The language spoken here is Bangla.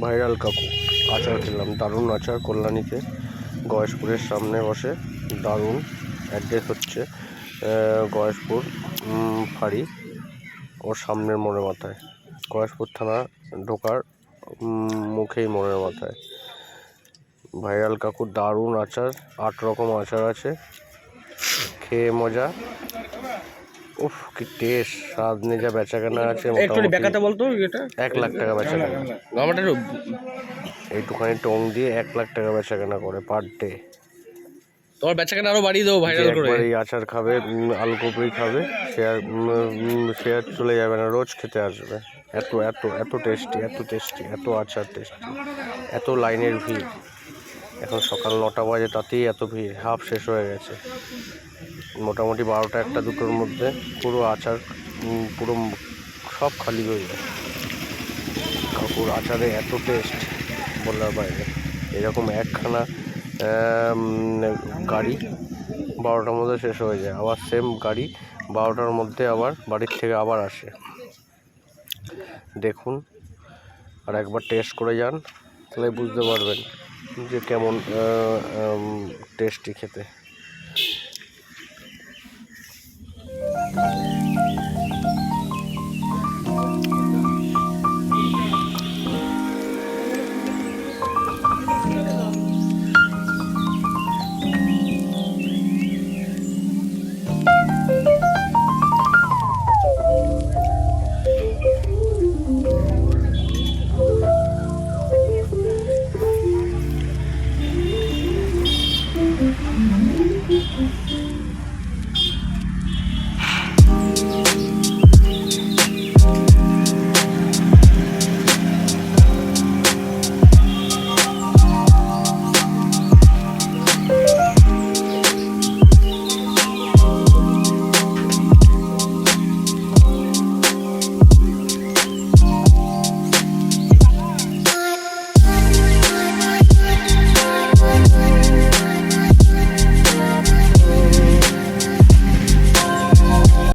ভাইরাল কাকু আচার খেলাম, দারুণ আচার। কল্যাণীতে গয়েশপুরের সামনে বসে, দারুণ। অ্যাড্রেস হচ্ছে গয়েশপুর ফাঁড়ি ওর সামনের মোড়ের মাথায়, গয়েশপুর থানা ঢোকার মুখেই মোড়ের মাথায়। ভাইরাল কাকুর দারুণ আচার, 8 রকম আচার আছে, খেয়ে মজা। উফ কি টেস্ট, স্বাদ নিয়ে যা বেচা কেনা আছে মোটামুটি 1 লাখ টাকা বেচা কেনা। এইটুখানি টং দিয়ে 1 লাখ টাকা বেচা কেনা করে পার ডে। তোমার বেচা কেনা আরো বাড়িয়ে দেবো ভাইরাল করে। একবার এই আচার খাবে, আলুকপি খাবে, সে আর চলে যাবে না, রোজ খেতে আসবে। এত এত এত টেস্টি, এত টেস্টি, এত আচার টেস্টি, এত লাইনের ভিড়। এখন সকাল 9টা বাজে, তাতেই এত ভিড়, হাফ শেষ হয়ে গেছে। মোটামুটি 12টা 1টা 2টোর মধ্যে পুরো আচার পুরো সব খালি হয়ে যায়। কাকুর আচারে এত টেস্ট বলার বাইরে। এরকম একখানা গাড়ি 12টার মধ্যে শেষ হয়ে যায়, আবার সেম গাড়ি 12টার মধ্যে আবার বাড়ির থেকে আবার আসে। দেখুন আর একবার টেস্ট করে যান, তাহলে বুঝতে পারবেন যে কেমন টেস্টি খেতে।